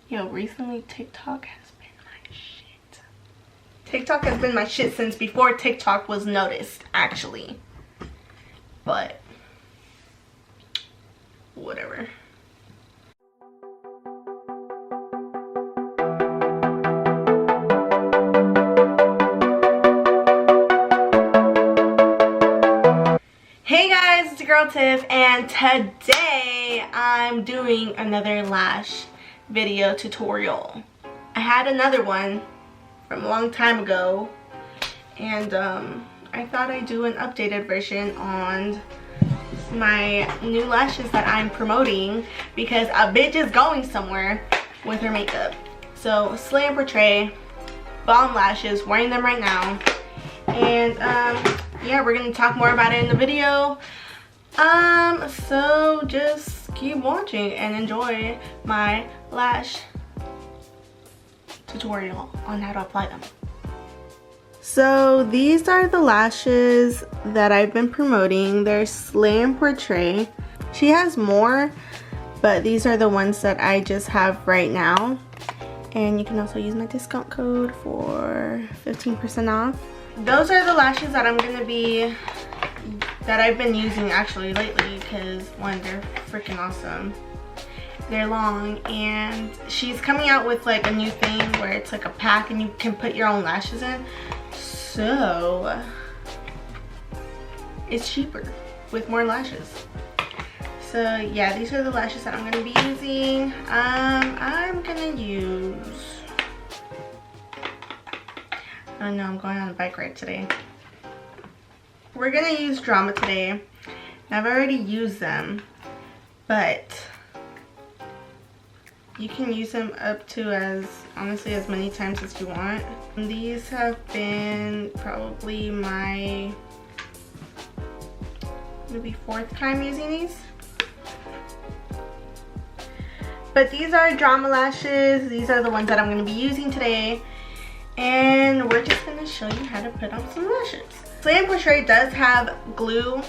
Yo, recently TikTok has been my shit. TikTok has been my shit since before TikTok was noticed, actually. But whatever. Hey guys, it's your girl Tiff, and today I'm doing another lash video tutorial. I had another one from a long time ago, and I thought I'd do an updated version on my new lashes that I'm promoting because a bitch is going somewhere with her makeup. So Slay and Portray Bomb Lashes, wearing them right now, and yeah, we're gonna talk more about it in the video. So just keep watching and enjoy my lash tutorial on how to apply them. So these are the lashes that I've been promoting. They're Slay and Portray. She has more, but these are the ones that I just have right now. And you can also use my discount code for 15% off. Those are the lashes that I've been using actually lately, because one, they're freaking awesome. They're long, and she's coming out with like a new thing where it's like a pack and you can put your own lashes in. So it's cheaper with more lashes. So yeah, these are the lashes that I'm gonna be using. I'm gonna use, oh no, I'm going on a bike ride today. We're gonna use Drama today. I've already used them, but you can use them up to honestly as many times as you want. These have been probably my maybe 4th time using these. But these are Drama lashes. These are the ones that I'm gonna be using today. And we're just gonna show you how to put on some lashes. Slay and Portray does have glue,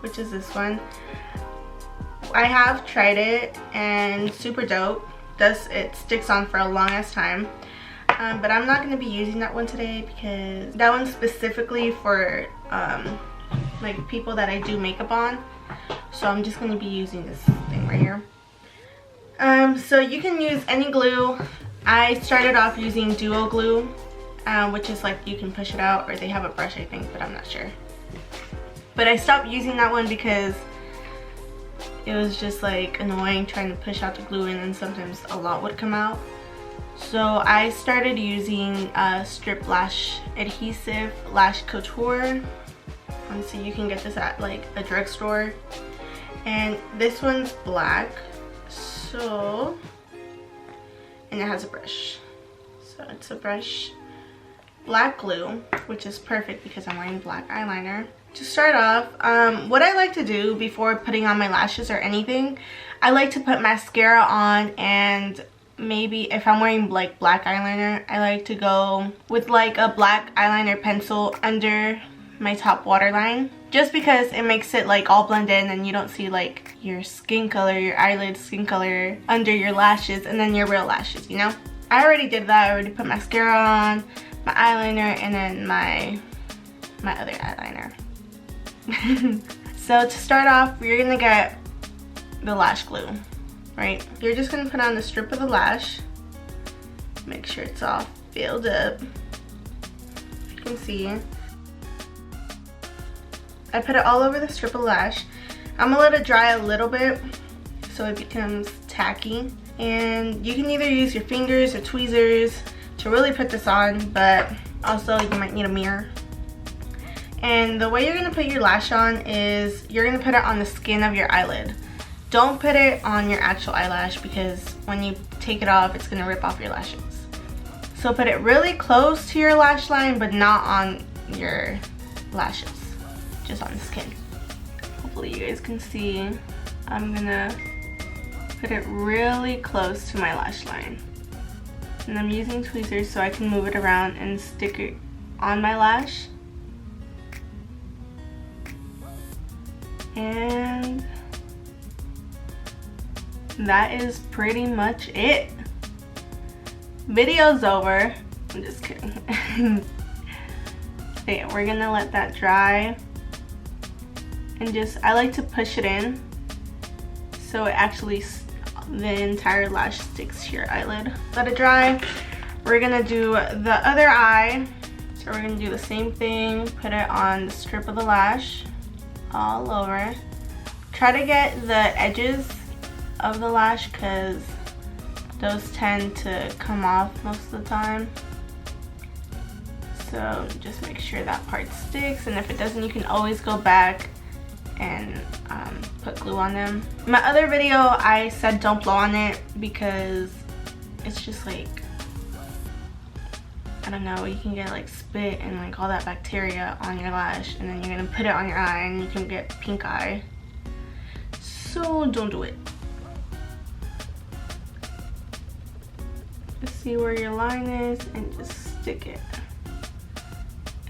which is this one. I have tried it and super dope. It sticks on for a long ass time. But I'm not gonna be using that one today because that one's specifically for like people that I do makeup on. So I'm just gonna be using this thing right here. So you can use any glue. I started off using Duo glue, which is like you can push it out, or they have a brush I think, but I'm not sure. But I stopped using that one because it was just like annoying trying to push out the glue, and then sometimes a lot would come out. So I started using Strip Lash Adhesive Lash Couture. So you can get this at like a drugstore. And this one's black. So, and it has a brush. So it's a brush, black glue, which is perfect because I'm wearing black eyeliner. To start off, what I like to do before putting on my lashes or anything, I like to put mascara on, and maybe if I'm wearing like black eyeliner, I like to go with like a black eyeliner pencil under my top waterline, just because it makes it like all blend in and you don't see like your skin color, your eyelid skin color under your lashes and then your real lashes, you know? I already did that. I already put mascara on, my eyeliner, and then my other eyeliner. So to start off, you're gonna get the lash glue, right? You're just gonna put on the strip of the lash. Make sure it's all filled up. If you can see, I put it all over the strip of lash. I'm gonna let it dry a little bit so it becomes tacky. And you can either use your fingers or tweezers to really put this on, but also you might need a mirror. And the way you're gonna put your lash on is you're gonna put it on the skin of your eyelid. Don't put it on your actual eyelash, because when you take it off, it's gonna rip off your lashes. So put it really close to your lash line, but not on your lashes, just on the skin. Hopefully you guys can see. I'm gonna put it really close to my lash line. And I'm using tweezers so I can move it around and stick it on my lash. And that is pretty much it. Video's over. I'm just kidding. So yeah, we're gonna let that dry. And I like to push it in so it actually, the entire lash sticks to your eyelid. Let it dry. We're gonna do the other eye. So we're gonna do the same thing, put it on the strip of the lash all over. Try to get the edges of the lash because those tend to come off most of the time. So just make sure that part sticks, and if it doesn't, you can always go back and put glue on them. In my other video, I said don't blow on it because it's just like, I don't know, you can get like spit and like all that bacteria on your lash, and then you're gonna put it on your eye and you can get pink eye. So don't do it. Just see where your line is and just stick it.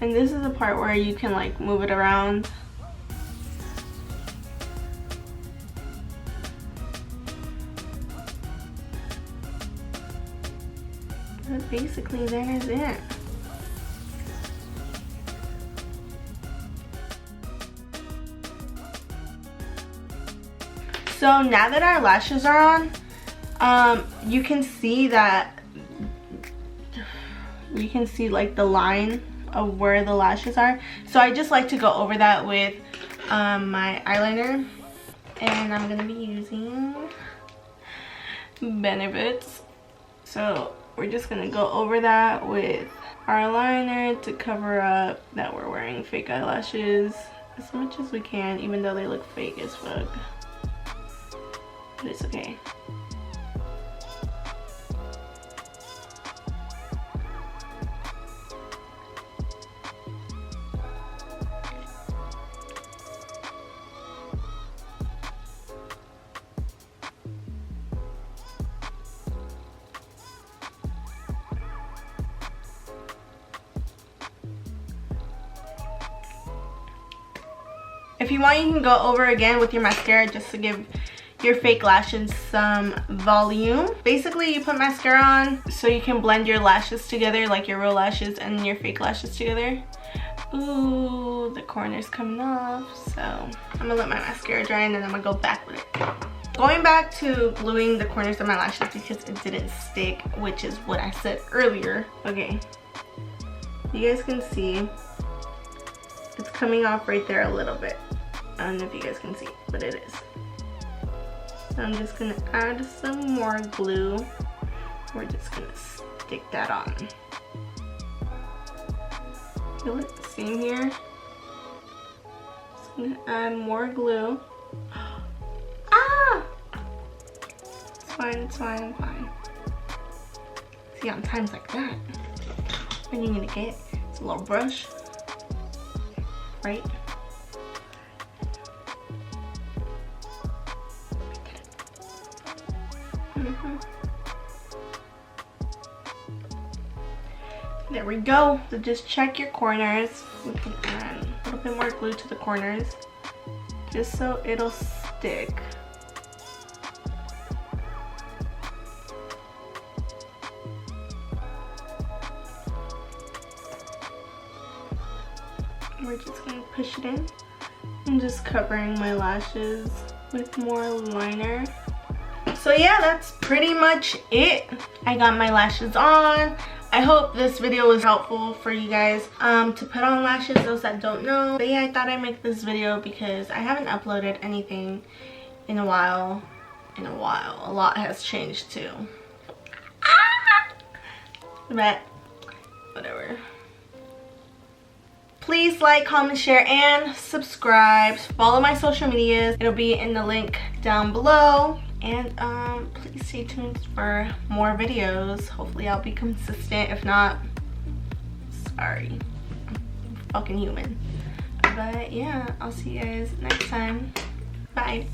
And this is the part where you can like move it around. But basically that is it. So now that our lashes are on, you can see that, you can see like the line of where the lashes are. So I just like to go over that with my eyeliner, and I'm gonna be using Benefits. So we're just gonna go over that with our liner to cover up that we're wearing fake eyelashes as much as we can, even though they look fake as fuck. But it's okay. If you want, you can go over again with your mascara just to give your fake lashes some volume. Basically, you put mascara on so you can blend your lashes together, like your real lashes and your fake lashes together. Ooh, the corner's coming off. So I'm gonna let my mascara dry and then I'm gonna go back with it. Going back to gluing the corners of my lashes because it didn't stick, which is what I said earlier. Okay, you guys can see it's coming off right there a little bit. I don't know if you guys can see, but it is. So I'm just gonna add some more glue. We're just gonna stick that on. Feel it? Same here. Just gonna add more glue. Ah! It's fine, it's fine, I'm fine. See, on times like that, when you need to get it's a little brush, right? There we go. So just check your corners. We can add a little bit more glue to the corners just so it'll stick. We're just gonna push it in. I'm just covering my lashes with more liner. So yeah, that's pretty much it. I got my lashes on. I hope this video was helpful for you guys to put on lashes, those that don't know. But yeah, I thought I'd make this video because I haven't uploaded anything in a while. A lot has changed too. But whatever. Please like, comment, share, and subscribe. Follow my social medias. It'll be in the link down below. And please stay tuned for more videos. Hopefully I'll be consistent. If not, sorry, I'm fucking human. But yeah, I'll see you guys next time. Bye.